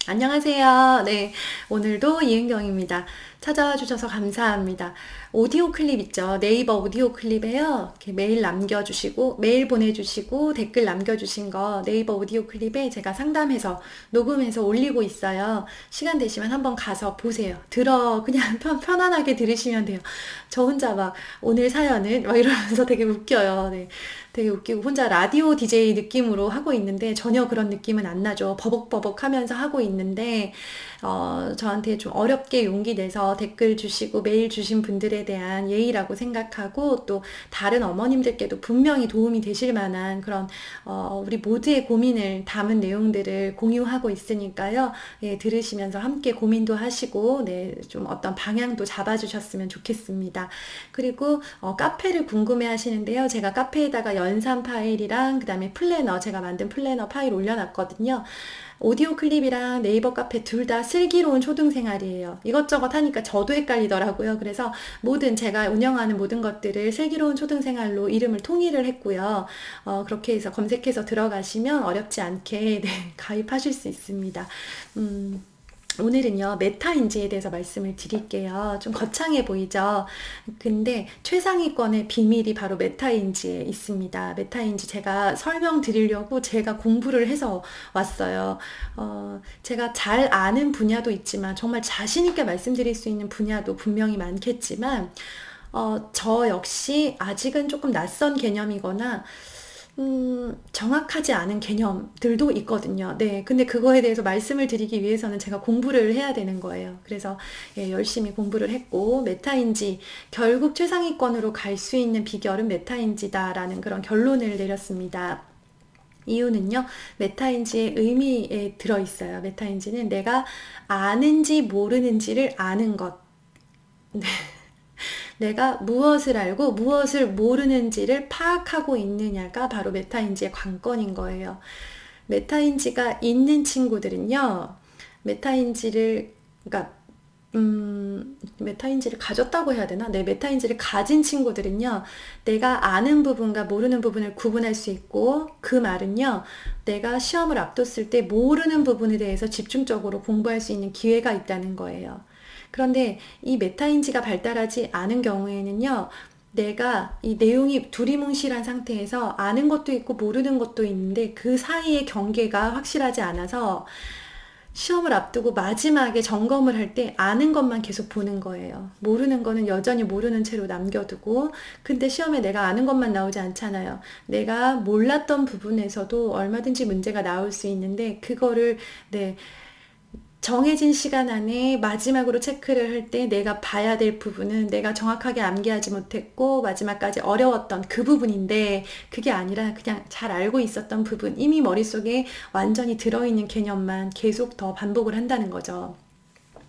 안녕하세요. 네, 오늘도 이은경입니다. 찾아와 주셔서 감사합니다. 오디오 클립 있죠? 네이버 오디오 클립에요. 이렇게 메일 남겨주시고, 메일 보내주시고, 댓글 남겨주신 거 네이버 오디오 클립에 제가 상담해서 녹음해서 올리고 있어요. 시간 되시면 한번 가서 보세요. 그냥 편안하게 들으시면 돼요. 저 혼자 막 오늘 사연은 막 이러면서 되게 웃겨요. 네. 되게 웃기고 혼자 라디오 DJ 느낌으로 하고 있는데 전혀 그런 느낌은 안 나죠. 버벅버벅 하면서 하고 있는데 저한테 좀 어렵게 용기 내서 댓글 주시고 메일 주신 분들에 대한 예의라고 생각하고 또 다른 어머님들께도 분명히 도움이 되실 만한 그런 우리 모두의 고민을 담은 내용들을 공유하고 있으니까요. 예, 들으시면서 함께 고민도 하시고 네, 좀 어떤 방향도 잡아주셨으면 좋겠습니다. 그리고 카페를 궁금해 하시는데요. 제가 카페에다가 연산 파일이랑 그다음에 플래너, 제가 만든 플래너 파일 올려놨거든요. 오디오 클립이랑 네이버 카페 둘 다 슬기로운 초등생활이에요. 이것저것 하니까 저도 헷갈리더라고요. 그래서 제가 운영하는 모든 것들을 슬기로운 초등생활로 이름을 통일을 했고요. 그렇게 해서 검색해서 들어가시면 어렵지 않게 네, 가입하실 수 있습니다. 음, 오늘은요, 메타인지에 대해서 말씀을 드릴게요. 좀 거창해 보이죠? 근데 최상위권의 비밀이 바로 메타인지에 있습니다. 메타인지 제가 설명드리려고 제가 공부를 해서 왔어요. 제가 잘 아는 분야도 있지만 정말 자신있게 말씀드릴 수 있는 분야도 분명히 많겠지만, 저 역시 아직은 조금 낯선 개념이거나 정확하지 않은 개념들도 있거든요. 네. 근데 그거에 대해서 말씀을 드리기 위해서는 제가 공부를 해야 되는 거예요. 그래서 예, 열심히 공부를 했고, 메타인지, 결국 최상위권으로 갈 수 있는 비결은 메타인지다라는 그런 결론을 내렸습니다. 이유는요, 메타인지의 의미에 들어있어요. 메타인지는 내가 아는지 모르는지를 아는 것. 내가 무엇을 알고 무엇을 모르는지를 파악하고 있느냐가 바로 메타인지의 관건인 거예요. 메타인지가 있는 친구들은요, 메타인지를, 그러니까, 메타인지를 가졌다고 해야 되나? 네, 메타인지를 가진 친구들은요, 내가 아는 부분과 모르는 부분을 구분할 수 있고, 그 말은요, 내가 시험을 앞뒀을 때 모르는 부분에 대해서 집중적으로 공부할 수 있는 기회가 있다는 거예요. 그런데 이 메타인지가 발달하지 않은 경우에는요, 내가 이 내용이 두리뭉실한 상태에서 아는 것도 있고 모르는 것도 있는데 그 사이의 경계가 확실하지 않아서 시험을 앞두고 마지막에 점검을 할 때 아는 것만 계속 보는 거예요. 모르는 거는 여전히 모르는 채로 남겨두고, 근데 시험에 내가 아는 것만 나오지 않잖아요. 내가 몰랐던 부분에서도 얼마든지 문제가 나올 수 있는데, 그거를, 네, 정해진 시간 안에 마지막으로 체크를 할 때 내가 봐야 될 부분은 내가 정확하게 암기하지 못했고 마지막까지 어려웠던 그 부분인데, 그게 아니라 그냥 잘 알고 있었던 부분, 이미 머릿속에 완전히 들어있는 개념만 계속 더 반복을 한다는 거죠.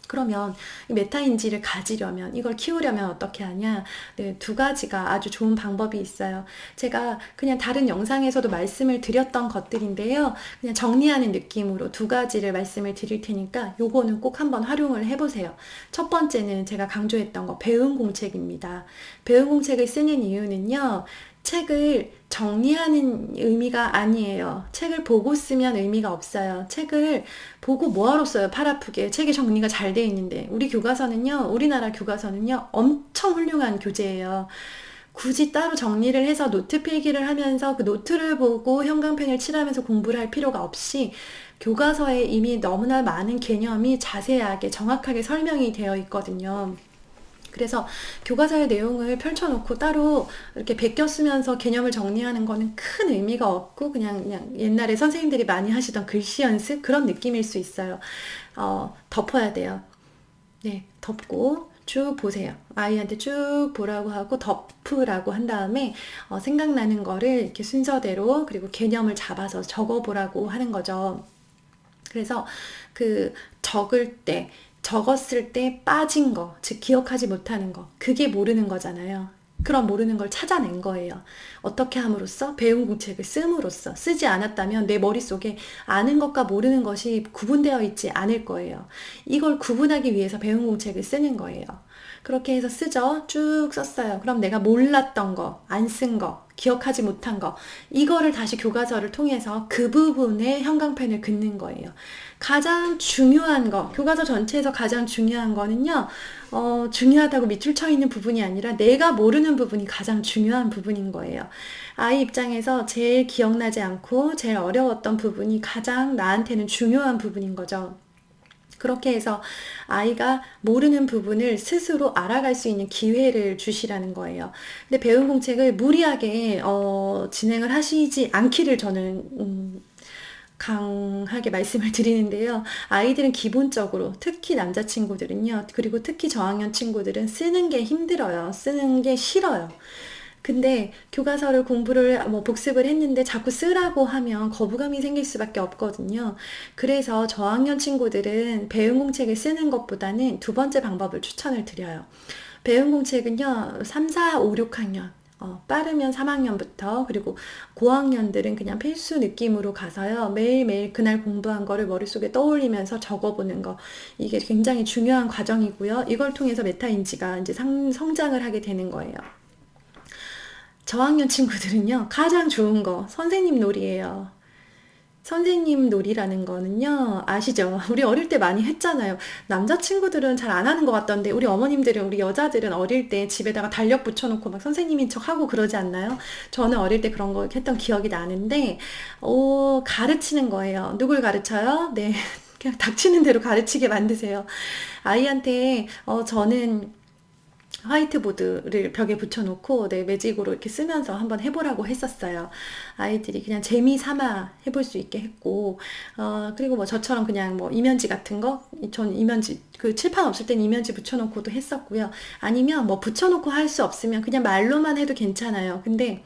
그러면 이 메타인지를 가지려면, 이걸 키우려면 어떻게 하냐? 네, 두 가지가 아주 좋은 방법이 있어요. 제가 그냥 다른 영상에서도 말씀을 드렸던 것들인데요. 그냥 정리하는 느낌으로 두 가지를 말씀을 드릴 테니까 요거는 꼭 한번 활용을 해보세요. 첫 번째는 제가 강조했던 거, 배운 공책입니다. 배운 공책을 쓰는 이유는요, 책을 정리하는 의미가 아니에요. 책을 보고 쓰면 의미가 없어요. 책을 보고 뭐하러 써요? 팔 아프게. 책이 정리가 잘 돼 있는데. 우리나라 교과서는요, 엄청 훌륭한 교재예요. 굳이 따로 정리를 해서 노트 필기를 하면서 그 노트를 보고 형광펜을 칠하면서 공부를 할 필요가 없이 교과서에 이미 너무나 많은 개념이 자세하게 정확하게 설명이 되어 있거든요. 그래서 교과서의 내용을 펼쳐놓고 따로 이렇게 베껴 쓰면서 개념을 정리하는 거는 큰 의미가 없고 그냥 옛날에 선생님들이 많이 하시던 글씨 연습 그런 느낌일 수 있어요. 덮어야 돼요. 네, 덮고 쭉 보세요. 아이한테 쭉 보라고 하고 덮으라고 한 다음에 생각나는 거를 이렇게 순서대로 그리고 개념을 잡아서 적어보라고 하는 거죠. 그래서 그 적었을 때 빠진 거, 즉 기억하지 못하는 거, 그게 모르는 거잖아요. 그런 모르는 걸 찾아낸 거예요. 어떻게 함으로써? 배운 공책을 씀으로써. 쓰지 않았다면 내 머릿속에 아는 것과 모르는 것이 구분되어 있지 않을 거예요. 이걸 구분하기 위해서 배운 공책을 쓰는 거예요. 그렇게 해서 쓰죠. 쭉 썼어요. 그럼 내가 몰랐던 거, 안 쓴 거, 기억하지 못한 거, 이거를 다시 교과서를 통해서 그 부분에 형광펜을 긋는 거예요. 가장 중요한 거, 교과서 전체에서 가장 중요한 거는요, 중요하다고 밑줄 쳐 있는 부분이 아니라 내가 모르는 부분이 가장 중요한 부분인 거예요. 아이 입장에서 제일 기억나지 않고 제일 어려웠던 부분이 가장 나한테는 중요한 부분인 거죠. 그렇게 해서 아이가 모르는 부분을 스스로 알아갈 수 있는 기회를 주시라는 거예요. 근데 배운 공책을 무리하게 진행을 하시지 않기를 저는 강하게 말씀을 드리는데요. 아이들은 기본적으로, 특히 남자친구들은요, 그리고 특히 저학년 친구들은 쓰는 게 힘들어요. 쓰는 게 싫어요. 근데 교과서를 공부를 복습을 했는데 자꾸 쓰라고 하면 거부감이 생길 수밖에 없거든요. 그래서 저학년 친구들은 배운 공책을 쓰는 것보다는 두 번째 방법을 추천을 드려요. 배운 공책은요, 3, 4, 5, 6학년, 빠르면 3학년부터, 그리고 고학년들은 그냥 필수 느낌으로 가서요, 매일매일 그날 공부한 거를 머릿속에 떠올리면서 적어보는 거. 이게 굉장히 중요한 과정이고요. 이걸 통해서 메타인지가 이제 성장을 하게 되는 거예요. 저학년 친구들은요, 가장 좋은 거, 선생님 놀이에요. 선생님 놀이라는 거는요, 아시죠? 우리 어릴 때 많이 했잖아요. 남자친구들은 잘 안 하는 것 같던데, 우리 어머님들은, 우리 여자들은 어릴 때 집에다가 달력 붙여놓고 막 선생님인 척 하고 그러지 않나요? 저는 어릴 때 그런 거 했던 기억이 나는데, 가르치는 거예요. 누굴 가르쳐요? 네. 그냥 닥치는 대로 가르치게 만드세요. 아이한테, 저는 화이트보드를 벽에 붙여놓고 매직으로 이렇게 쓰면서 한번 해보라고 했었어요. 아이들이 그냥 재미 삼아 해볼 수 있게 했고, 그리고 뭐 저처럼 그냥 뭐 이면지 같은 거, 전 이면지, 그 칠판 없을 땐 이면지 붙여놓고도 했었고요. 아니면 뭐 붙여놓고 할 수 없으면 그냥 말로만 해도 괜찮아요. 근데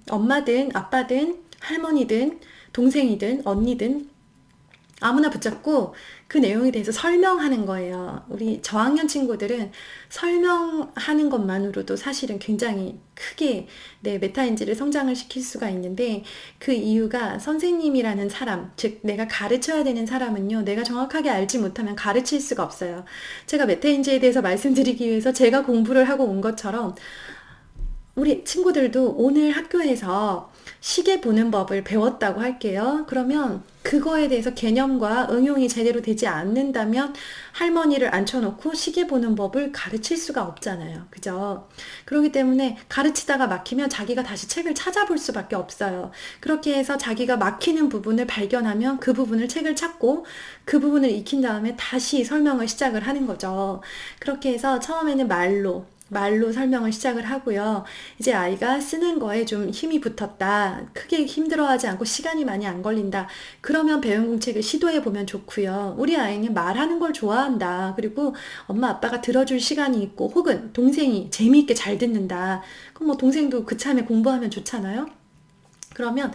엄마든 아빠든 할머니든 동생이든 언니든 아무나 붙잡고 그 내용에 대해서 설명하는 거예요. 우리 저학년 친구들은 설명하는 것만으로도 사실은 굉장히 크게 메타인지를 성장을 시킬 수가 있는데, 그 이유가 선생님이라는 사람, 즉 내가 가르쳐야 되는 사람은요, 내가 정확하게 알지 못하면 가르칠 수가 없어요. 제가 메타인지에 대해서 말씀드리기 위해서 제가 공부를 하고 온 것처럼 우리 친구들도 오늘 학교에서 시계 보는 법을 배웠다고 할게요. 그러면 그거에 대해서 개념과 응용이 제대로 되지 않는다면 할머니를 앉혀놓고 시계 보는 법을 가르칠 수가 없잖아요. 그죠? 그렇기 때문에 가르치다가 막히면 자기가 다시 책을 찾아볼 수밖에 없어요. 그렇게 해서 자기가 막히는 부분을 발견하면 그 부분을 책을 찾고 그 부분을 익힌 다음에 다시 설명을 시작을 하는 거죠. 그렇게 해서 처음에는 말로 설명을 시작을 하고요. 이제 아이가 쓰는 거에 좀 힘이 붙었다, 크게 힘들어하지 않고 시간이 많이 안 걸린다, 그러면 배운 공책을 시도해 보면 좋고요. 우리 아이는 말하는 걸 좋아한다, 그리고 엄마 아빠가 들어줄 시간이 있고, 혹은 동생이 재미있게 잘 듣는다, 그럼 뭐 동생도 그참에 공부하면 좋잖아요. 그러면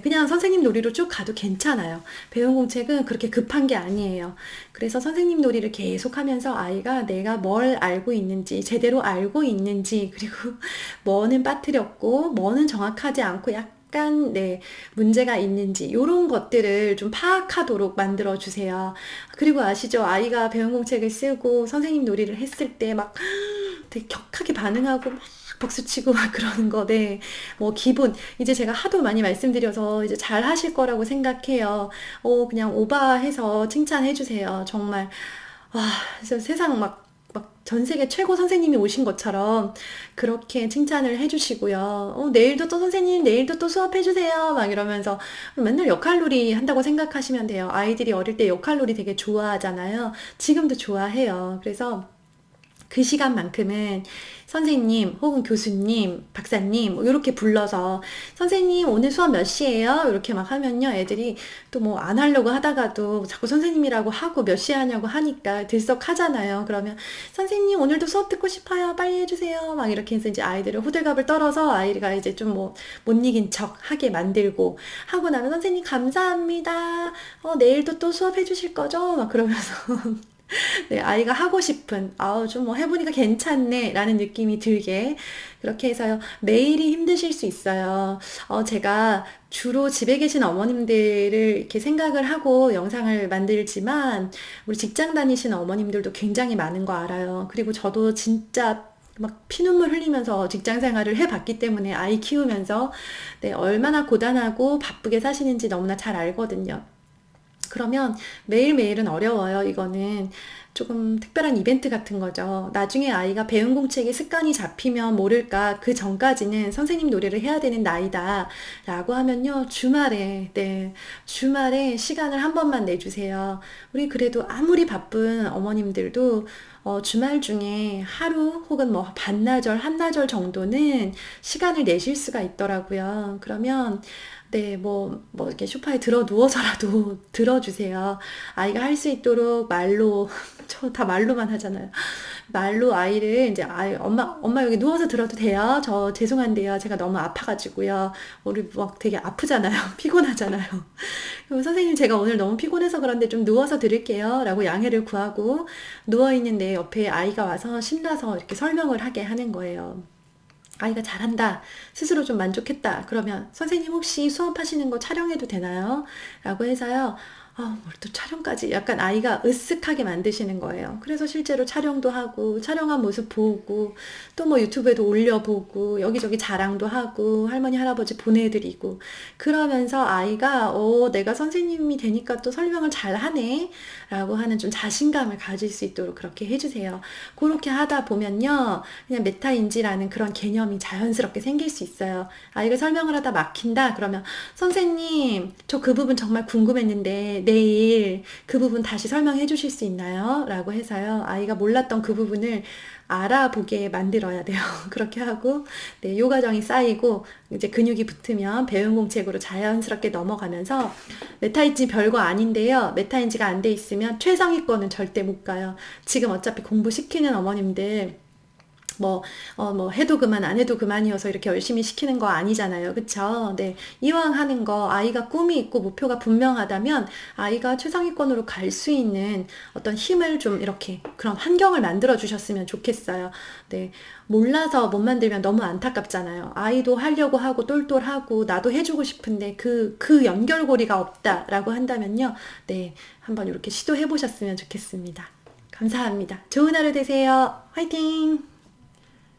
그냥 선생님 놀이로 쭉 가도 괜찮아요. 배운 공책은 그렇게 급한 게 아니에요. 그래서 선생님 놀이를 계속 하면서 아이가 내가 뭘 알고 있는지, 제대로 알고 있는지, 그리고 뭐는 빠뜨렸고 뭐는 정확하지 않고 약간 문제가 있는지, 이런 것들을 좀 파악하도록 만들어 주세요. 그리고 아시죠? 아이가 배운 공책을 쓰고 선생님 놀이를 했을 때 막 되게 격하게 반응하고 막 박수치고 막 그러는 거, 뭐 기본, 이제 제가 하도 많이 말씀드려서 이제 잘 하실 거라고 생각해요. 그냥 오바해서 칭찬해 주세요. 정말, 와, 진짜 세상 전 세계 최고 선생님이 오신 것처럼 그렇게 칭찬을 해주시고요. 내일도 또 선생님, 내일도 또 수업해주세요. 막 이러면서 맨날 역할놀이 한다고 생각하시면 돼요. 아이들이 어릴 때 역할놀이 되게 좋아하잖아요. 지금도 좋아해요. 그래서 그 시간만큼은 선생님 혹은 교수님, 박사님 이렇게 불러서 선생님 오늘 수업 몇 시예요? 이렇게 막 하면요, 애들이 또 뭐 안 하려고 하다가도 자꾸 선생님이라고 하고 몇 시에 하냐고 하니까 들썩하잖아요. 그러면 선생님 오늘도 수업 듣고 싶어요, 빨리 해주세요, 막 이렇게 해서 이제 아이들을 호들갑을 떨어서 아이가 이제 좀 못 이긴 척 하게 만들고, 하고 나면 선생님 감사합니다, 내일도 또 수업 해주실 거죠? 막 그러면서 아이가 하고 싶은, 좀 뭐 해보니까 괜찮네 라는 느낌이 들게 그렇게 해서요. 매일이 힘드실 수 있어요. 제가 주로 집에 계신 어머님들을 이렇게 생각을 하고 영상을 만들지만 우리 직장 다니시는 어머님들도 굉장히 많은 거 알아요. 그리고 저도 진짜 막 피눈물 흘리면서 직장 생활을 해봤기 때문에 아이 키우면서 네, 얼마나 고단하고 바쁘게 사시는지 너무나 잘 알거든요. 그러면 매일매일은 어려워요. 이거는 조금 특별한 이벤트 같은 거죠. 나중에 아이가 배운 공책에 습관이 잡히면 모를까 그 전까지는 선생님 놀이를 해야 되는 나이다 라고 하면요. 주말에 네, 주말에 시간을 한 번만 내주세요. 우리 그래도 아무리 바쁜 어머님들도 주말 중에 하루 혹은 뭐 반나절, 한나절 정도는 시간을 내실 수가 있더라고요. 그러면 네, 이렇게 소파에 들어 누워서라도 들어주세요. 아이가 할 수 있도록 말로, 저 다 말로만 하잖아요. 말로 아이를 이제, 엄마 여기 누워서 들어도 돼요? 저 죄송한데요. 제가 너무 아파가지고요. 우리 막 되게 아프잖아요. 피곤하잖아요. 그럼 선생님 제가 오늘 너무 피곤해서 그런데 좀 누워서 들을게요. 라고 양해를 구하고 누워있는데 옆에 아이가 와서 신나서 이렇게 설명을 하게 하는 거예요. 아이가 잘한다. 스스로 좀 만족했다. 그러면 선생님 혹시 수업하시는 거 촬영해도 되나요? 라고 해서요. 뭘 또 촬영까지 약간 아이가 으쓱하게 만드시는 거예요. 그래서 실제로 촬영도 하고 촬영한 모습 보고 또 뭐 유튜브에도 올려보고 여기저기 자랑도 하고 할머니 할아버지 보내드리고 그러면서 아이가 내가 선생님이 되니까 또 설명을 잘 하네 라고 하는 좀 자신감을 가질 수 있도록 그렇게 해주세요. 그렇게 하다 보면요. 그냥 메타인지라는 그런 개념이 자연스럽게 생길 수 있어요. 아이가 설명을 하다 막힌다 그러면 선생님 저 그 부분 정말 궁금했는데 내일 그 부분 다시 설명해 주실 수 있나요? 라고 해서요. 아이가 몰랐던 그 부분을 알아보게 만들어야 돼요. 그렇게 하고 네, 요과정이 쌓이고 이제 근육이 붙으면 배운 공책으로 자연스럽게 넘어가면서 메타인지 별거 아닌데요. 메타인지가 안 돼 있으면 최상위권은 절대 못 가요. 지금 어차피 공부시키는 어머님들 해도 그만, 안 해도 그만이어서 이렇게 열심히 시키는 거 아니잖아요. 그쵸? 네. 이왕 하는 거, 아이가 꿈이 있고 목표가 분명하다면, 아이가 최상위권으로 갈 수 있는 어떤 힘을 좀 이렇게, 그런 환경을 만들어 주셨으면 좋겠어요. 네. 몰라서 못 만들면 너무 안타깝잖아요. 아이도 하려고 하고, 똘똘하고, 나도 해주고 싶은데, 그 연결고리가 없다라고 한다면요. 네. 한번 이렇게 시도해 보셨으면 좋겠습니다. 감사합니다. 좋은 하루 되세요. 화이팅!